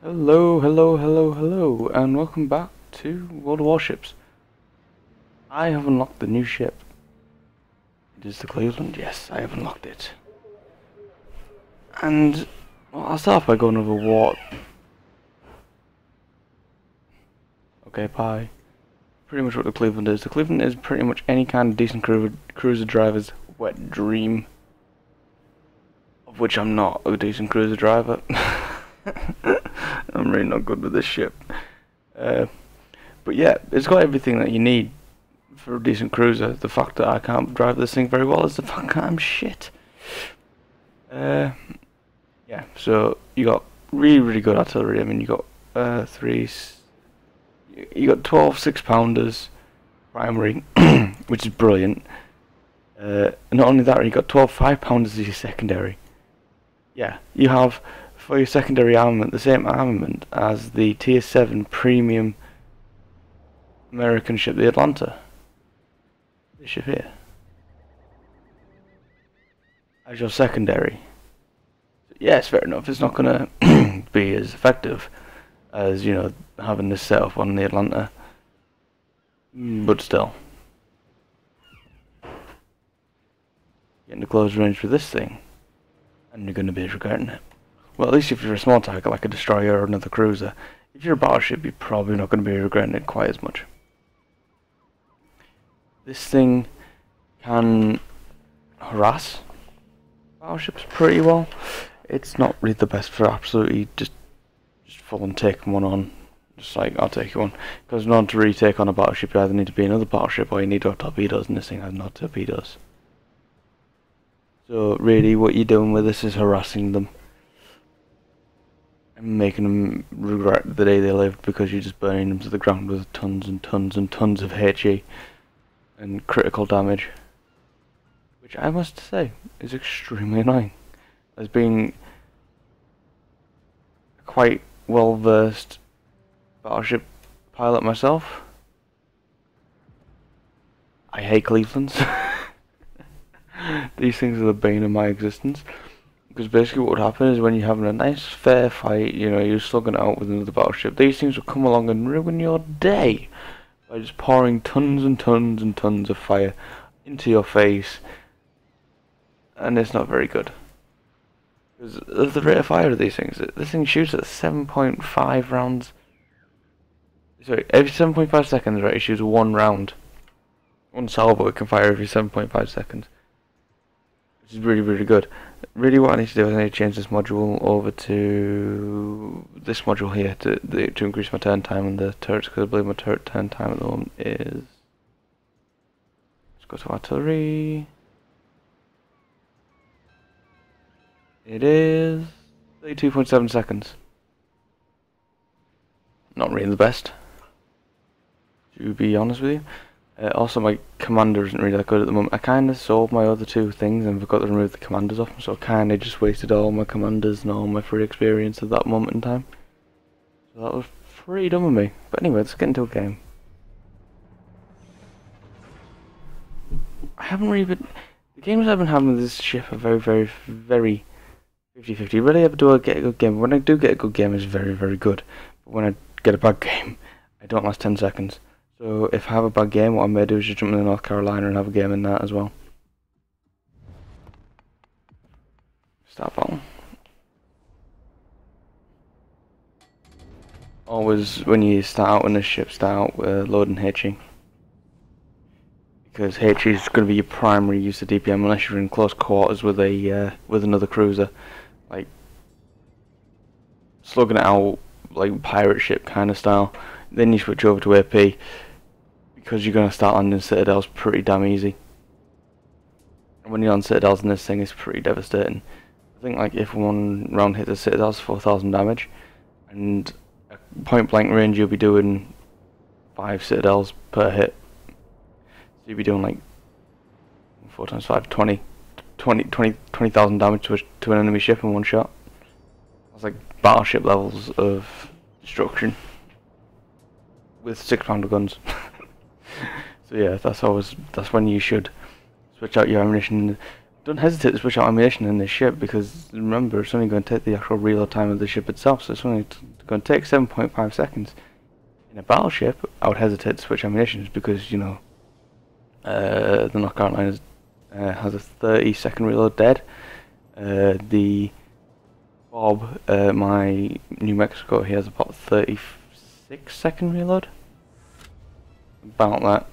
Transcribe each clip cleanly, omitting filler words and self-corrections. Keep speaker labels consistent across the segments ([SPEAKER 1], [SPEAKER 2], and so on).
[SPEAKER 1] Hello, hello, hello, hello, and welcome back to World of Warships. I have unlocked the new ship. It is the Cleveland. Yes, I have unlocked it. And well, I'll start off by going over what. Okay, bye. Pretty much what the Cleveland is. The Cleveland is pretty much any kind of decent cruiser driver's wet dream. Of which I'm not a decent cruiser driver. I'm really not good with this ship. But yeah, it's got everything that you need for a decent cruiser. The fact that I can't drive this thing very well is the fact that I'm shit. Yeah, so you got really good artillery. I mean, you got you got 12 6-pounders primary, which is brilliant. Not only that, you got 12 5-pounders as your secondary. Yeah, you have for your secondary armament the same armament as the Tier 7 premium American ship, the Atlanta. This ship here. As your secondary. Yes, fair enough, it's not gonna be as effective as, you know, having this set up on the Atlanta. But still. Getting to close range with this thing, and you're gonna be regretting it. Well, at least if you're a small target like a destroyer or another cruiser. If you're a battleship, you're probably not going to be regretting it quite as much. This thing can harass battleships pretty well. It's not really the best for absolutely just full and taking one on. Just like, I'll take you on. Because in order to really take on a battleship, you either need to be another battleship or you need to have torpedoes, and this thing has no torpedoes. So really what you're doing with this is harassing them. And making them regret the day they lived because you're just burning them to the ground with tons and tons and tons of HE and critical damage. Which I must say is extremely annoying. As being a quite well versed battleship pilot myself, I hate Clevelands. These things are the bane of my existence. Because basically what would happen is when you're having a nice fair fight, you know, you're slugging it out with another battleship, these things will come along and ruin your day by just pouring tons and tons and tons of fire into your face, and it's not very good. Because of the rate of fire of these things, this thing shoots at 7.5 rounds. Sorry, every 7.5 seconds, right, it shoots one round. One salvo it can fire every 7.5 seconds. Which is really good. Really what I need to do is I need to change this module over to this module here to increase my turn time on the turrets, because I believe my turret turn time at the moment is... Let's go to artillery. It is 32.7 seconds. Not really the best, to be honest with you. Also, my commander isn't really that good at the moment. I kind of sold my other two things and forgot to remove the commanders off them, so I kind of just wasted all my commanders and all my free experience at that moment in time. So that was pretty dumb of me. But anyway, let's get into a game. I haven't really been... The games I've been having with this ship are very 50-50. Really ever do I get a good game. When I do get a good game, it's very good. But when I get a bad game, I don't last 10 seconds. So if I have a bad game, what I may do is just jump into North Carolina and have a game in that as well. Start battle. Always, when you start out in this ship, start out loading HE. Because HE is going to be your primary use of DPM unless you're in close quarters with a with another cruiser. Like, slugging it out like pirate ship kind of style. Then you switch over to AP. Because you're going to start landing citadels pretty damn easy. And when you're on citadels in this thing, it's pretty devastating. I think like if one round hits a citadel, it's 4,000 damage. And at point blank range, you'll be doing 5 citadels per hit. So you'll be doing like 4 times 5, 20,000 damage to an enemy ship in one shot. That's like battleship levels of destruction. With 6-pounder guns. So yeah, that's when you should switch out your ammunition. Don't hesitate to switch out ammunition in this ship, because remember, it's only going to take the actual reload time of the ship itself, so it's only going to take 7.5 seconds. In a battleship, I would hesitate to switch ammunitions because, you know, the North Carolina has a 30-second reload dead. The Bob, my New Mexico, he has about 36-second reload. About that.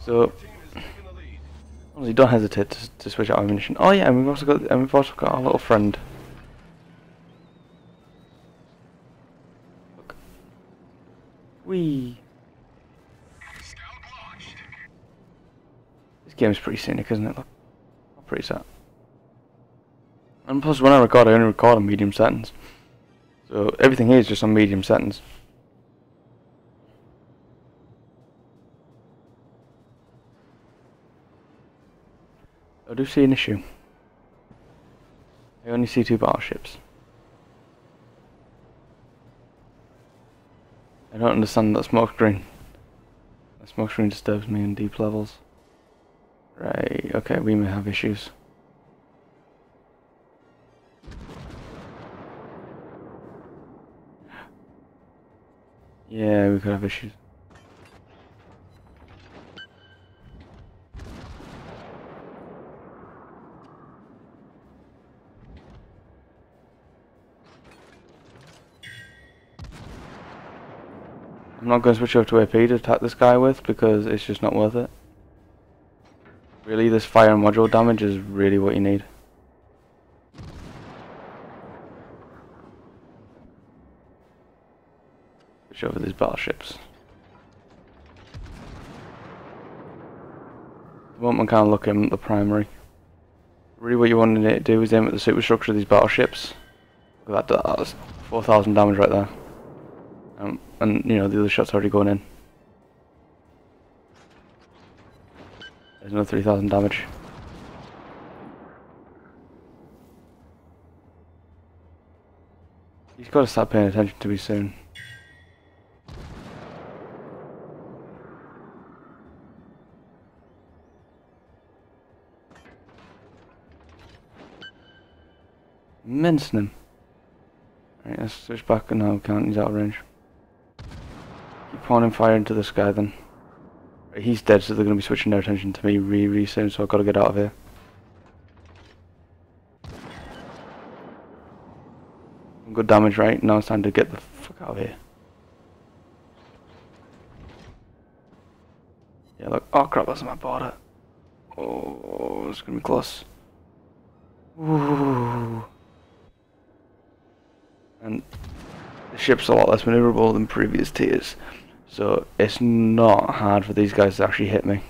[SPEAKER 1] So, honestly, don't hesitate to switch out ammunition. Oh yeah, and we've also got our little friend. Look. Whee! This game's pretty scenic, isn't it? Look, pretty sad. And plus, when I record, I only record on medium settings. So everything here is just on medium settings. I do see an issue. I only see 2 battleships. I don't understand that smoke screen. That smoke screen disturbs me in deep levels. Right, okay, we may have issues. Yeah, we could have issues. I'm not going to switch over to AP to attack this guy with because it's just not worth it. Really, this fire and module damage is really what you need. Switch over these battleships. The moment I can't look at the primary. Really what you want to do is aim at the superstructure of these battleships. Look at that, that's 4,000 damage right there. And you know, the other shot's already going in. There's another 3,000 damage. He's got to start paying attention to me soon. Mincing him. Right, let's switch back and now can't, he's out of range. Keep pouring fire into this guy then. Right, he's dead, so they're going to be switching their attention to me really soon, so I've got to get out of here. Good damage, right? Now it's time to get the fuck out of here. Yeah, look. Oh crap, that's my border. Oh, it's going to be close. Ooh. And the ship's a lot less maneuverable than previous tiers, so it's not hard for these guys to actually hit me.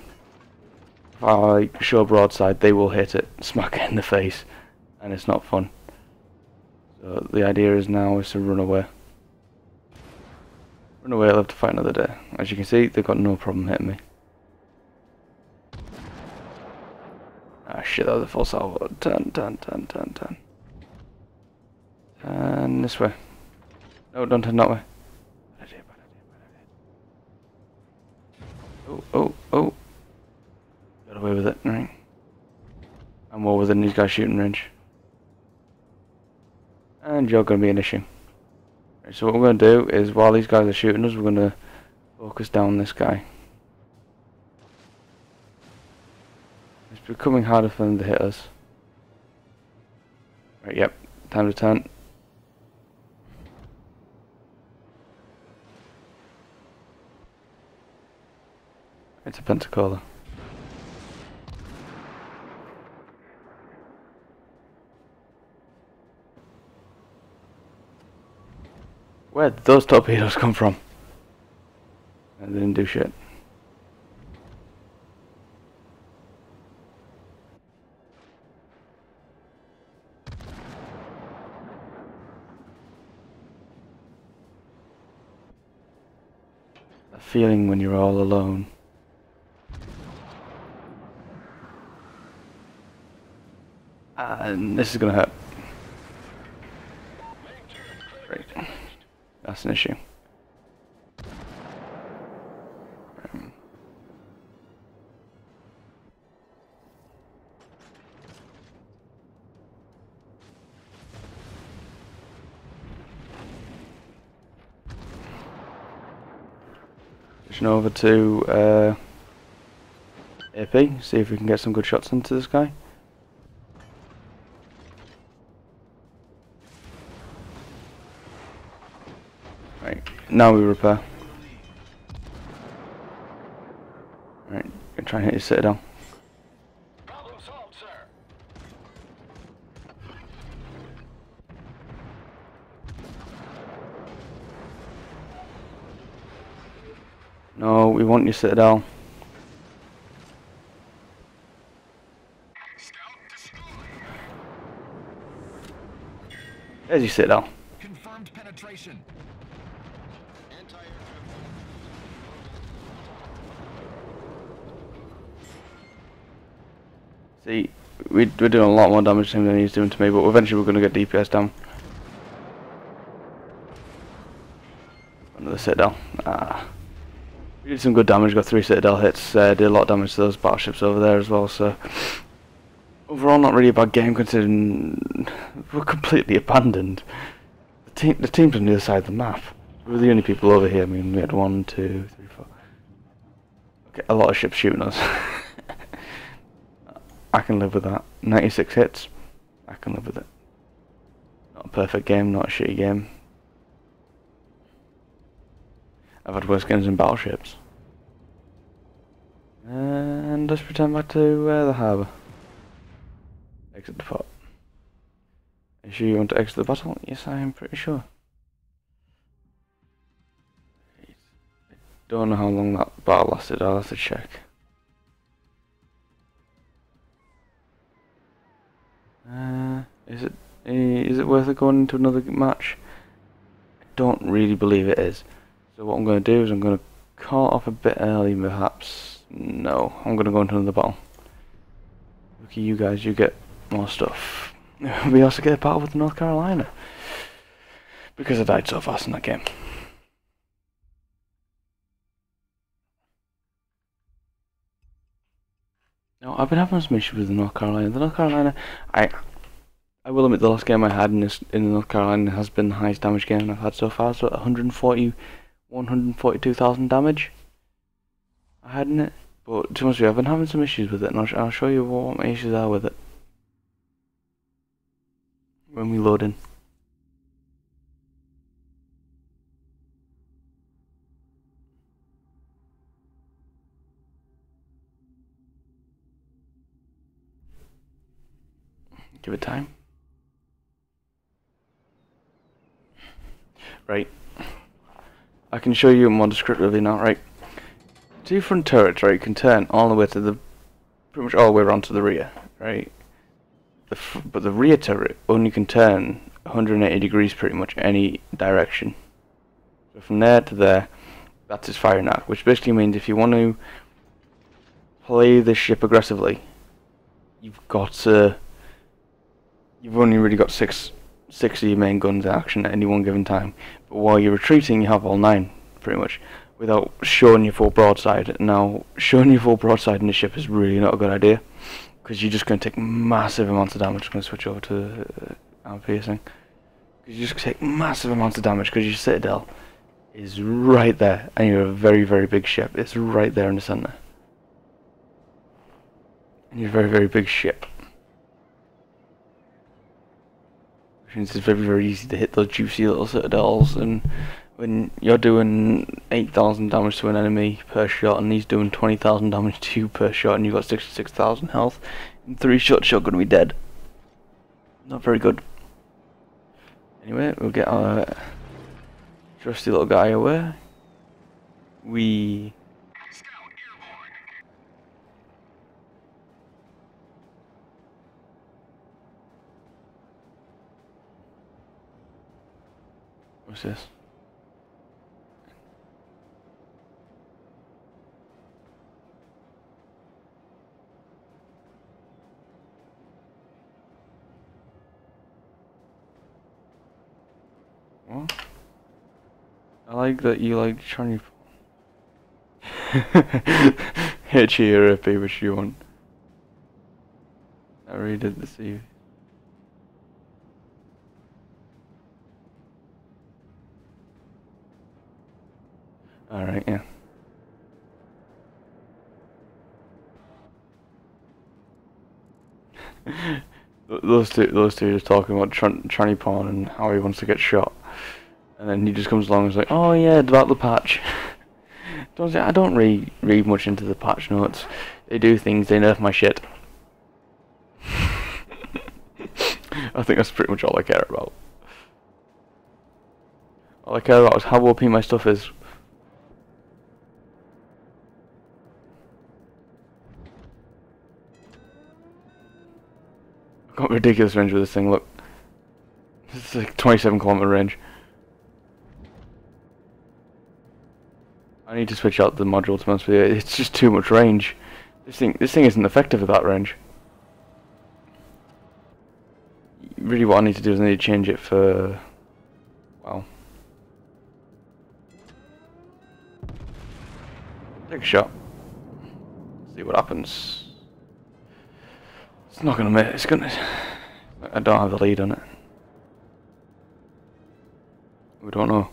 [SPEAKER 1] If I show broadside, they will hit it, smack it in the face, and it's not fun. So the idea is now is to run away. Run away, I'll have to fight another day. As you can see, they've got no problem hitting me. Ah shit, that was a full salvo. Turn. And this way. No, don't turn that way. Bad idea. Oh. Got away with it, right? I'm well within these guys' shooting range. And you're going to be an issue. Right, so what we're going to do is, while these guys are shooting us, we're going to focus down this guy. It's becoming harder for them to hit us. Right, yep. Time to turn. It's a Pensacola. Where did those torpedoes come from? They didn't do shit. A feeling when you're all alone. And this is gonna hurt. Great. That's an issue. Switching over to AP, see if we can get some good shots into this guy. Right, now we repair. Right, gonna try and hit his citadel.
[SPEAKER 2] Problem solved, sir.
[SPEAKER 1] No, we want your citadel.
[SPEAKER 2] Scout destroyed.
[SPEAKER 1] There's your citadel.
[SPEAKER 2] Confirmed penetration.
[SPEAKER 1] See, we're doing a lot more damage to him than he's doing to me, but eventually we're going to get DPS down. Another citadel. Ah. We did some good damage, got 3 citadel hits, did a lot of damage to those battleships over there as well, so... Overall, not really a bad game considering we're completely abandoned. The team's on the other side of the map. We're the only people over here. I mean, we had 1, 2, 3, 4... Okay, a lot of ships shooting us. I can live with that. 96 hits. I can live with it. Not a perfect game, not a shitty game. I've had worse games in battleships. And let's return back to the harbour. Exit the port. Are you sure you want to exit the battle? Yes, I am pretty sure. I don't know how long that battle lasted, I'll have to check. Is it worth it going into another match? I don't really believe it is. So what I'm going to do is I'm going to call it off a bit early, perhaps. No, I'm going to go into another battle. Look at you guys, you get more stuff. We also get a battle with North Carolina. Because I died so fast in that game. No, I've been having some issues with the North Carolina. The North Carolina, I will admit the last game I had in North Carolina has been the highest damage game I've had so far. So 142,000 damage I had in it. But to be honest with you, I've been having some issues with it, and I'll show you what my issues are with it when we load in. Give it time. Right. I can show you more descriptively now, right? 2 front turrets, right, can turn all the way to the... pretty much all the way around to the rear, right? But the rear turret only can turn 180 degrees pretty much any direction. So from there to there, that's its firing arc, which basically means if you want to play this ship aggressively, you've got to... You've only really got six of your main guns in action at any one given time. But while you're retreating, you have all 9, pretty much, without showing your full broadside. Now, showing your full broadside in the ship is really not a good idea, because you're just going to take massive amounts of damage. I'm going to switch over to armor piercing. Because you're just going to take massive amounts of damage, because your citadel is right there, and you're a very, very big ship. It's right there in the centre. And you're a very, very big ship. It's very, very easy to hit those juicy little citadels, and when you're doing 8,000 damage to an enemy per shot and he's doing 20,000 damage to you per shot and you've got 66,000 health, in 3 shots you're going to be dead. Not very good. Anyway, we'll get our trusty little guy away. What's this? What? I like that you like trying to hit cheer if which you want. I really did deceive. Alright, yeah. those two just talking about tranny porn and how he wants to get shot, and then he just comes along and is like, "Oh yeah, it's about the patch." I don't read much into the patch notes. They do things. They nerf my shit. I think that's pretty much all I care about. All I care about is how OP my stuff is. I've got ridiculous range with this thing, look. This is like 27-kilometer range. I need to switch out the module, to be honest with you. It's just too much range. This thing isn't effective at that range. Really what I need to do is I need to change it for... well... take a shot. See what happens. It's not gonna make... it's gonna... I don't have the lead on it. We don't know.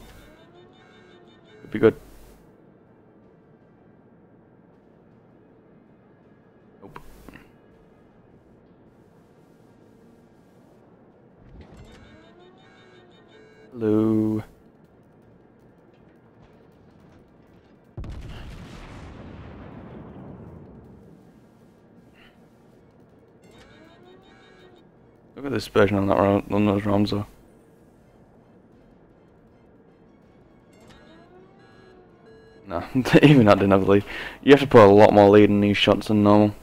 [SPEAKER 1] Could be good. Nope. Hello. Look at the dispersion on that round, on those rounds though. No, even that didn't have the lead. You have to put a lot more lead in these shots than normal.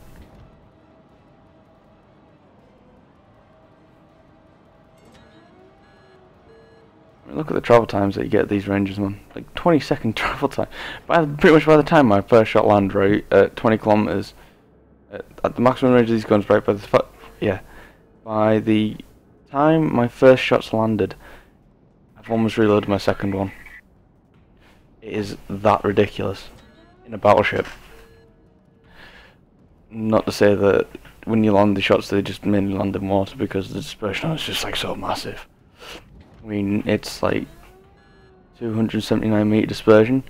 [SPEAKER 1] I mean, look at the travel times that you get at these ranges, man. Like 20-second travel time. Pretty much by the time my first shot lands, right, at 20 kilometers, at the maximum range of these guns, right, by the time my first shot's landed, I've almost reloaded my second one. It is that ridiculous in a battleship. Not to say that when you land the shots they just mainly land in water, because the dispersion is just like so massive. I mean, it's like 279 meter dispersion.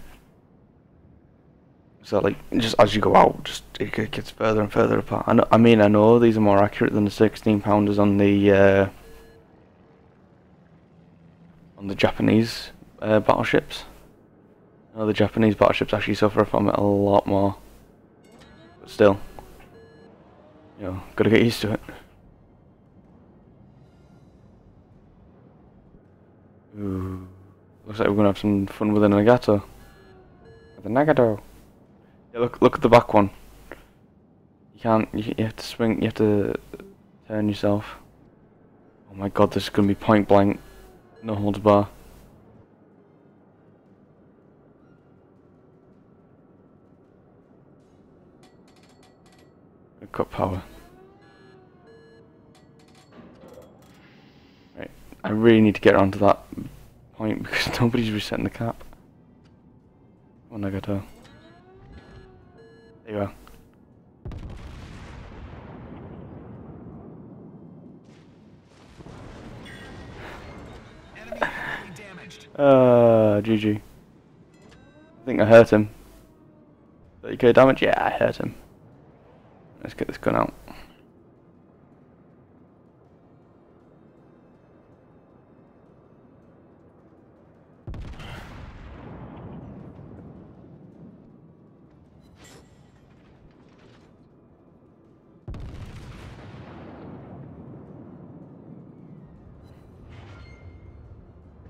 [SPEAKER 1] So like, just as you go out, just it gets further and further apart. I know these are more accurate than the 16-pounders on the Japanese battleships. I know the Japanese battleships actually suffer from it a lot more, but still, you know, gotta get used to it. Ooh, looks like we're gonna have some fun with the Nagato. The Nagato. Yeah, look at the back one. You can't. You have to swing. You have to turn yourself. Oh my god, this is gonna be point blank. No holds bar. Cut power. Right, I really need to get around to that point because nobody's resetting the cap. Come on, Nagato. There you are. GG. I think I hurt him. 30k damage? Yeah, I hurt him. Let's get this gun out.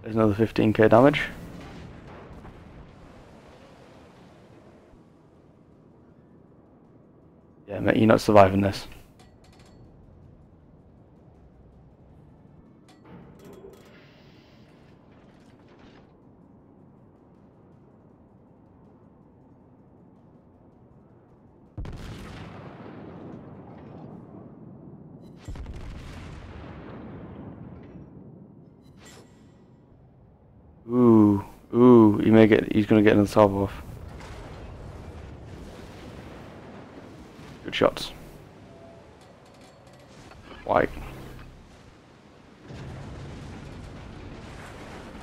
[SPEAKER 1] There's another 15k damage. Yeah, mate, you're not surviving this. Ooh, he's gonna get another salvo off. Good shots. White.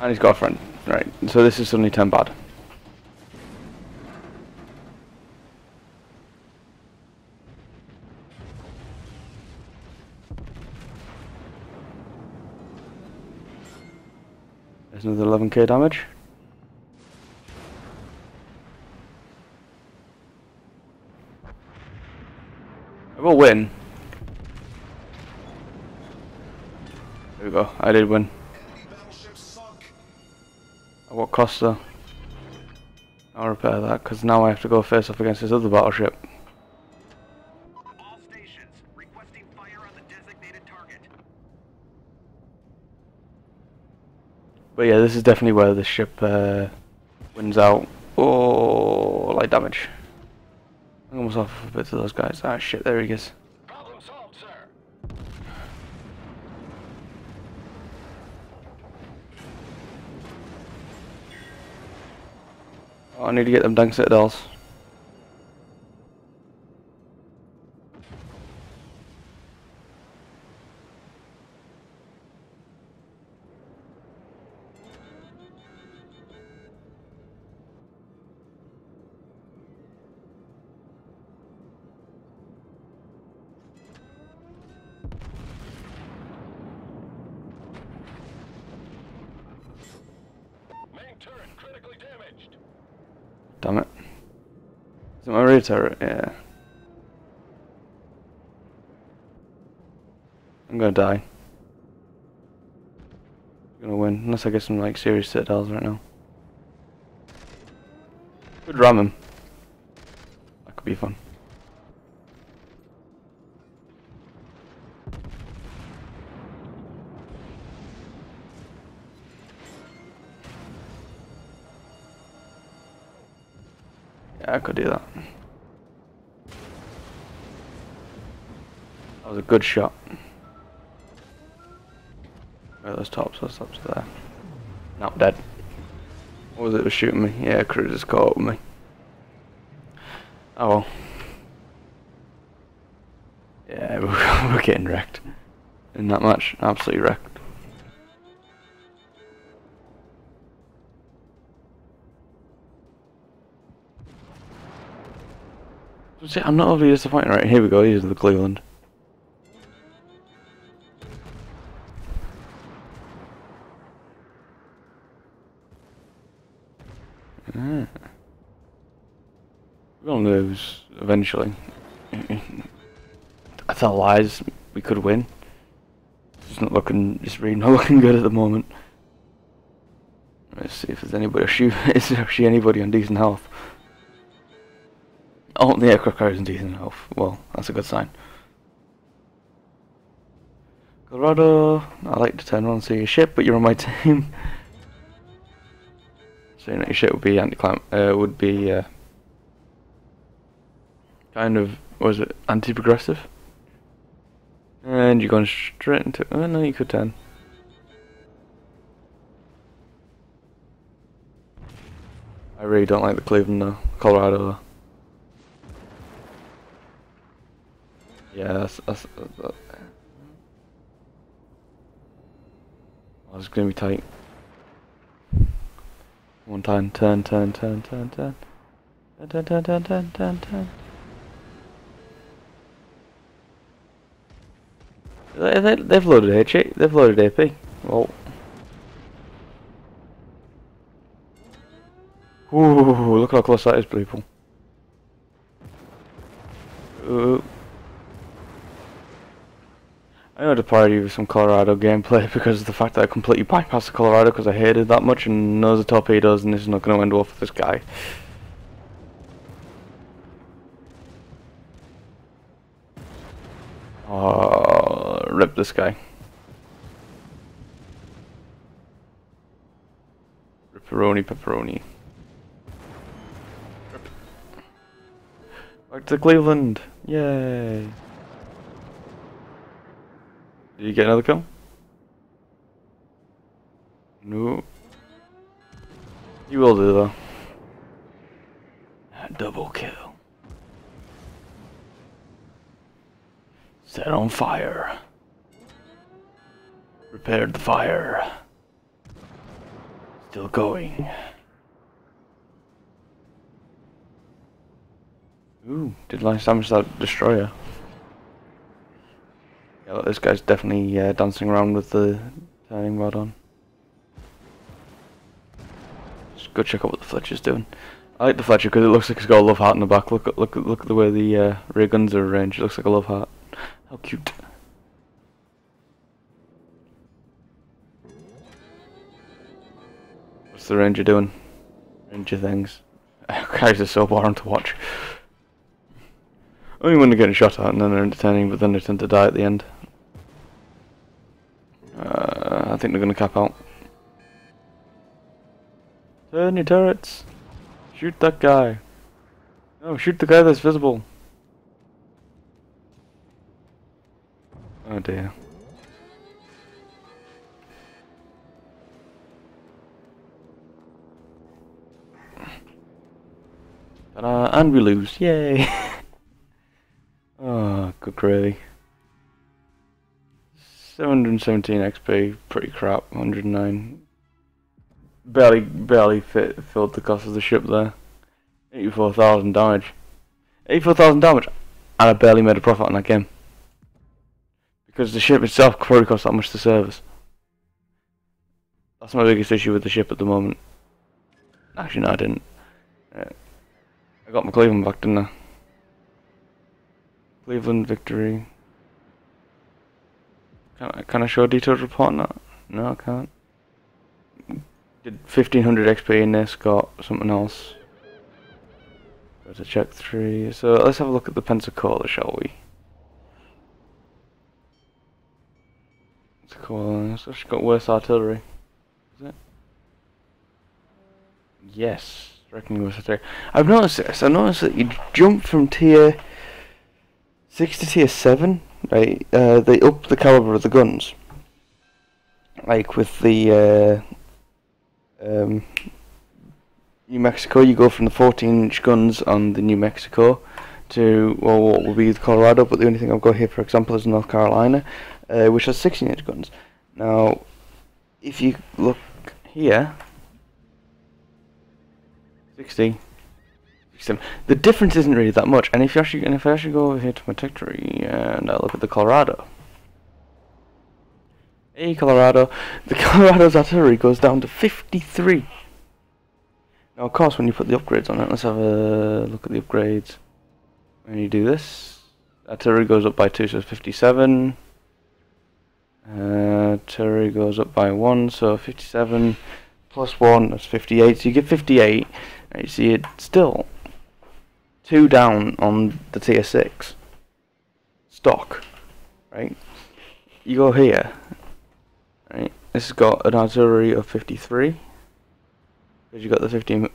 [SPEAKER 1] And he's got a friend. Right, so this is suddenly turned bad. There's another 11k damage. I will win. There we go, I did win. At what cost though? I'll repair that, because now I have to go face off against this other battleship.
[SPEAKER 2] All stations requesting fire on the designated target.
[SPEAKER 1] But yeah, this is definitely where the ship wins out. Oh, light damage. I almost off a bit to those guys. Ah shit, there he is.
[SPEAKER 2] Problem solved, sir.
[SPEAKER 1] Oh, I need to get them dang citadels.
[SPEAKER 2] Main turret critically damaged.
[SPEAKER 1] Damn it. Is it my rear turret? Yeah. I'm gonna die. I'm gonna win, unless I get some like serious citadels right now. Could ram him. That could be fun. Yeah, I could do that. That was a good shot. Where are those tops? Those tops are there. No, I'm dead. What was it that was shooting me? Yeah, cruisers caught up with me. Oh well. Yeah, we're getting wrecked. In that match, absolutely wrecked. See, I'm not overly disappointed. Right, here we go. Here's the Cleveland. Ah. We'll lose eventually. I tell lies. We could win. It's not looking. It's really not looking good at the moment. Let's see if there's anybody. Is there actually anybody on decent health? Oh, the aircraft carrier's in decent health. Well, that's a good sign. Colorado, I like to turn around and see your ship, but you're on my team. Saying that your ship would be kind of, was it anti-progressive? And you're going straight into. Oh no, you could turn. I really don't like the Cleveland though. Colorado though. Yeah, that's oh, it's gonna be tight. One time, turn. Turn. They've loaded HE. They've loaded AP. Well. Ooh, look how close that is, people. Ooh. I know to party with some Colorado gameplay because of the fact that I completely bypassed the Colorado because I hated it that much and knows the torpedoes and this is not going to end well for this guy. Oh, rip this guy. Pepperoni. Rip. Back to Cleveland. Yay. Did you get another kill? No. You will do though. Double kill. Set on fire. Repaired the fire. Still going. Ooh, did nice damage to that destroyer. Yeah, look, this guy's definitely dancing around with the turning rod on. Just go check out what the Fletcher's doing. I like the Fletcher because it looks like it's got a love heart in the back. Look at the way the ray guns are arranged. It looks like a love heart. How cute. What's the Ranger doing? Ranger things. Guys are so boring to watch. Only when they're getting shot at and then they're entertaining, but then they tend to die at the end. I think they're going to cap out. Turn your turrets! Shoot that guy! No, shoot the guy that's visible! Oh dear. Ta-da! And we lose! Yay! Oh, good gravy. 717 XP, pretty crap. 109. Barely filled the cost of the ship there. 84,000 damage. 84,000 damage, and I barely made a profit on that game. Because the ship itself probably costs that much to service. That's my biggest issue with the ship at the moment. Actually, no, I didn't. I got my Cleveland back, didn't I? Cleveland victory. Can I show a detailed report on that? No, I can't. Did 1500 XP in this, got something else. Go to check 3. So let's have a look at the Pensacola, shall we? Pensacola, it's actually got worse artillery. Is it? Yes, reckoning worse artillery. I've noticed this. I noticed that you jump from tier 6 to tier 7, right? They up the caliber of the guns. Like with the New Mexico, you go from the 14-inch guns on the New Mexico to, well, what will be the Colorado, but the only thing I've got here, for example, is North Carolina, which has 16-inch guns. Now, if you look here, 60, 67, the difference isn't really that much. And if I actually go over here to my tech tree and I look at the Colorado, hey Colorado, the Colorado's artillery goes down to 53. Now, of course, when you put the upgrades on it, let's have a look at the upgrades. When you do this, artillery goes up by 2, so it's 57. Artillery goes up by 1, so 57 plus 1, that's 58. So you get 58. Right, you see it's still 2 down on the tier 6 stock, right? You go here, right? This has got an artillery of 53. Because you got the 15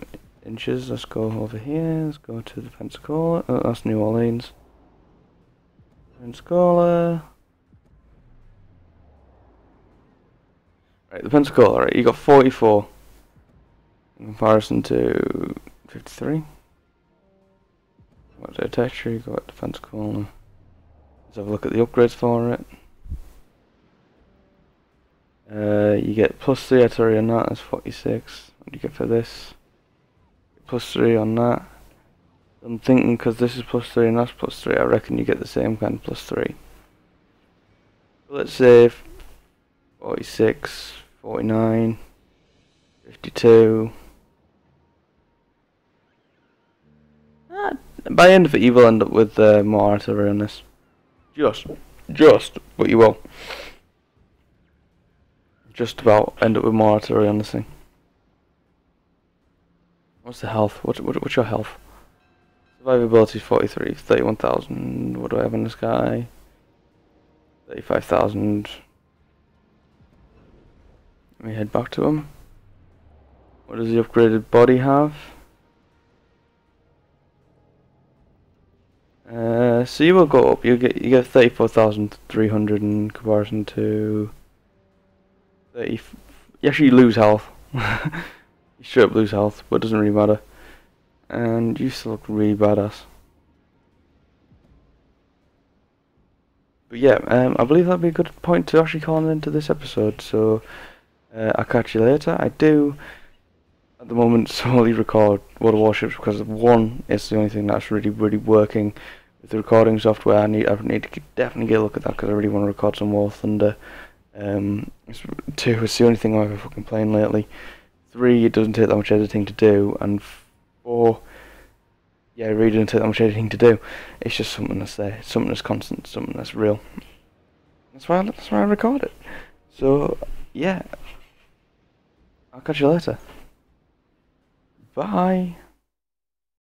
[SPEAKER 1] inches. Let's go over here. Let's go to the Pensacola. Oh, that's New Orleans. Pensacola. Right, the Pensacola. Right, you got 44 in comparison to 53. What's the texture? You got the Pensacola. Let's have a look at the upgrades for it. You get plus 3 artillery on that. That's 46. What do you get for this? Plus 3 on that. I'm thinking because this is plus 3 and that's plus 3, I reckon you get the same kind of plus 3. So let's say 46, 49, 52. By the end of it, you will end up with more artillery on this. Just, but you will. Just about end up with more artillery on this thing. What's the health? What's your health? Survivability is 43, 31,000. What do I have in this guy? 35,000. Let me head back to him. What does the upgraded body have? So you will go up. You get 34,300 in comparison to 30. You actually lose health. You straight up lose health, but it doesn't really matter. And you still look really badass. But yeah, I believe that'd be a good point to actually call into this episode. So I'll catch you later. I do at the moment solely record World of Warships because one, it's the only thing that's really working with the recording software. I need to definitely get a look at that because I really want to record some War Thunder. 2, it's the only thing I've ever fucking playing lately. 3, it doesn't take that much editing to do, and 4, yeah, it really doesn't take that much editing to do. It's just something that's there, something that's constant, something that's real. That's why I record it. So yeah, I'll catch you later. Bye.